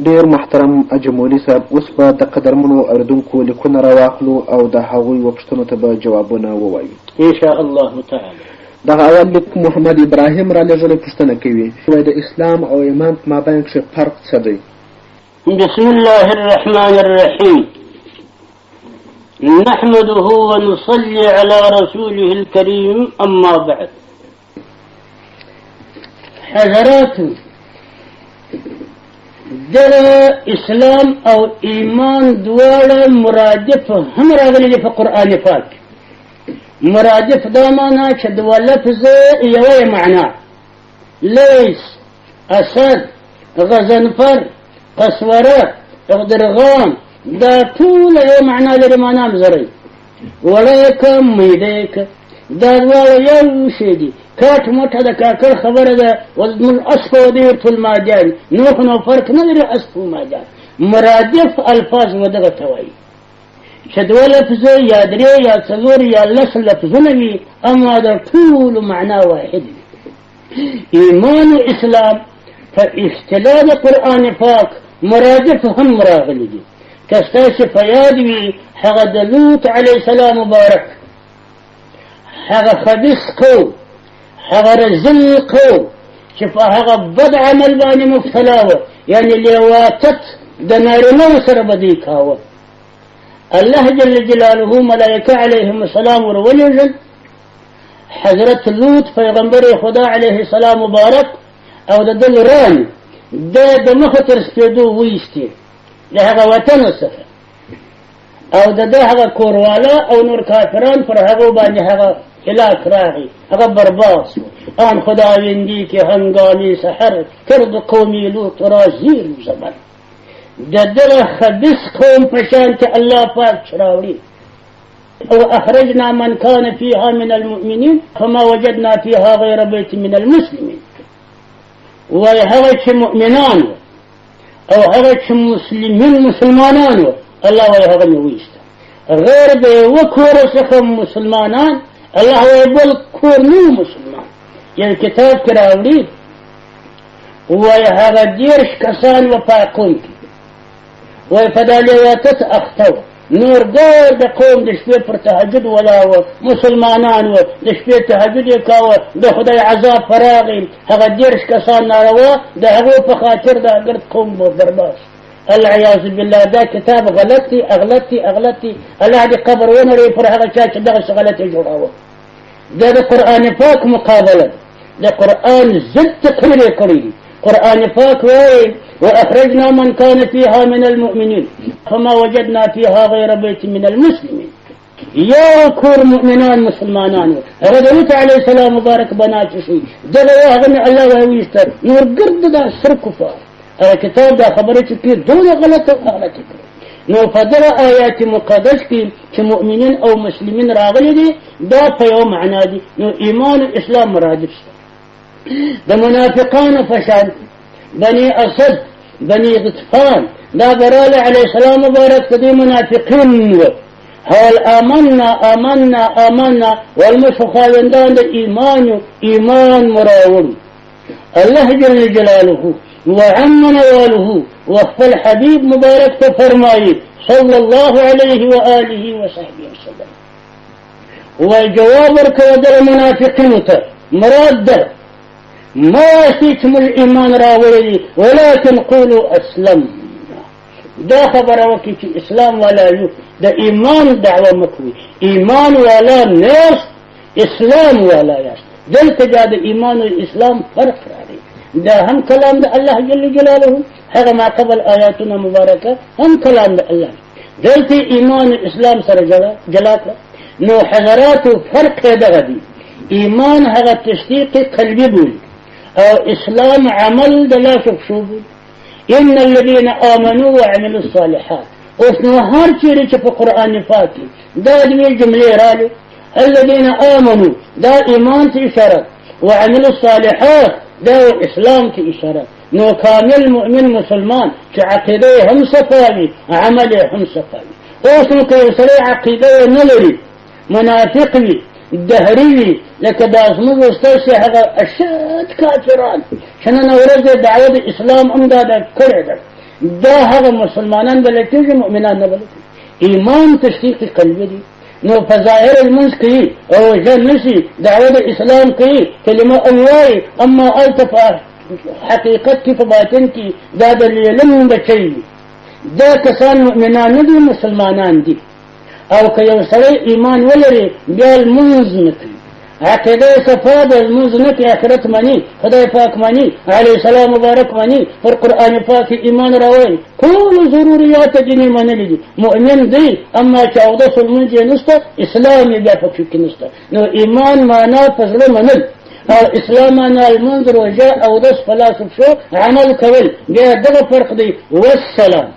ډیر محترم اجمولي صاحب، اوس به د قدرمنو اوریدونکو لیکونه راواخلو او د هغوی وپوښتنو ته به جوابونه ووایو ان شاء الله تعالی. دغه اول لیک محمد ابراهیم را لېږلی پوښتنه کوي د اسلام او ایمان په مابین کښې فرق څه دی؟ بسم الله الرحمن الرحيم. نحمده ونصلي على رسوله الكريم، أما بعد. حضرات، در اسلام او ایمان دواړه مرادف هم راغلي دي په قرآن پاک. مرادف دا معنا چې دوه لفظ یوه معنا. لیس، اسد، غضنفر، قسوره، اغدرغام، دا ټول یو معنا لري، معنا مزري. ولیکه میدیکه دا دواړه یو شی دي. کاټ موټه د کاکړ خبره ده، وزن الاسف ودیرة الماجان، نوح نو فرق نه لري اسف و ماجان. مرادف الفاظ ودغه ته وایي چې دوه لفظه یا درې یا څلور یا لس لفظونه وي، اما د ټولو معنا واحد دي. ایمان و اسلام په اصطلاح د قرآن پاک مرادف هم راغلي دي. که ستاسې په یاد وي هغه د لوط علیه السلام مبارک، هغه خبیث قوم، هغه رذل قوم چې په هغه بد عمل باندې مبتلا وه، یعنې لیواتت د نارینهو سره به دوی کاوه. الله جل جلاله ملائکه علیهم السلام ورولېږل. حضرت لوط پیغمبر خدا علیه السلام مبارک او د ده لوران د مخه تر سپېدو وایستې د هغه وطن څخه، او د ده هغه کورواله او نور کافران پر هغو باندې هغه هلاک راغی، هغه برباد شو. آن خداوندی که هنگامی سحر کرد قومی لوط را زیر زبر. د دغه خبیث قوم په شان چې الله پاک راوړي. او اخرجنا من كان فيها من المؤمنين فما وجدنا فيها غير بيت من المسلمين. وای هغه چې مؤمنان او هغه چې مسلمانان الله وای هغه مې ویسته، غیر د یوه کور څخه مسلمانان الله وای بل کور نه مسلمان. یعنې کتاب کې راوړي وای هغه دېرش کسان و په قوم کې وای په دا لیواتت اخته وه. نور ګور د قوم د شپې پر تهجد ولا وه، مسلمانان وه، د شپې تهجد یې کاوه، د خدای عذاب فراغی. هغه دېرش کسان ناروا د هغو په خاطر د ګرد قوم برباد. العیاذ بالله دا کتاب غلط دی، اغلط دی. الله دې قبر ونړوي پر هغه چا چې دغسې غلطې جوړاوه. دا د قرآن پاک مقابله ده، د قرآن ضد تقریر یې کړی دي. قرآن پاک وایي وأخرجنا من كان فيها من المؤمنين فما وجدنا فيها غير بيت من المسلمين. يا كور مؤمنان مسلمانان ردوت عليه السلام مبارك بنات شيء دلوا هغني الله ويستر نور قرد دا سر كفار. كتاب دا خبرت كي دون غلط نو فدر آيات مقدس كي كمؤمنين أو مسلمين راغلي دي دا فيو معنا دي. نو إيمان الإسلام مرادف دا منافقان فشان بني أسد بني غطفان دا برال عليه السلام مبارك دي منافقين. هل آمنا والمشخاوندان دا إيمان مراول. الله جل جلاله وعم نواله وخفى الحبيب مبارك تفرمائي صلى الله عليه وآله وصحبه وسلم. وجواب ركض المنافقين مراد ما فيكم الإيمان راولي ولكن قولوا أسلمنا. دا خبر وكي في إسلام ولا يو دا إيمان دعوة مكوي، إيمان ولا ناس، إسلام ولا ياس. دلت جاد إيمان والإسلام فرق عليه. دا هم كلام دا الله جل جلاله، هذا ما قبل آياتنا مباركة هم كلام دا الله. دلت إيمان الإسلام سر جلاك نو حضرات فرق دا غدي. إيمان هذا تصديق قلبي بولي او اسلام عمل دلاشق شوبو. ان الذين امنوا وعملوا الصالحات واسنو هر چیرې چې په قرآن فاتي دا دوی جملې راغلي. الذين امنوا دا ایمان ته اشاره، وعملوا الصالحات دا اسلام ته اشاره. نو کامل مؤمن مسلمان چې عقیده هم صفاوي عمل هم صفاوي. اوس نو که یو سړی عقیده نه لري منافق وي دهري لکه دا زموږ ستاسې هغه اشد کافران چې نن ورځ د دعوت اسلام هم دا کړې ده دا هغه مسلمانان بلل کېږي مؤمنان نه بلل کېږي. ایمان تصدیق قلبي دی. نو په ظاهر المنځ کوي او ژر نشي دعوه د اسلام کوي کلمه وایي اما هلته په حقیقت کې په باطن کې دا د علم بچی دي. دا کسان مؤمنان نه دي مسلمانان دي. او که یو سړی ایمان ولري بیا لمونځ نه کوي عقیده صفا د لمونځ نه کوي آخرت مني خدای پاک مني علیه السلام مبارک مني پر قرآن پاک ایمان راوړي ټول ضروریات دیني منلي دي مؤمن دی اما چې اودس لمونځ یې نشته اسلام یې بیا پکې کې نشته. نو ایمان معنا په زړه منل او اسلام معنا لمونځ روژه اودس په لاس شو عمل کول بیا دغه فرق دی. والسلام.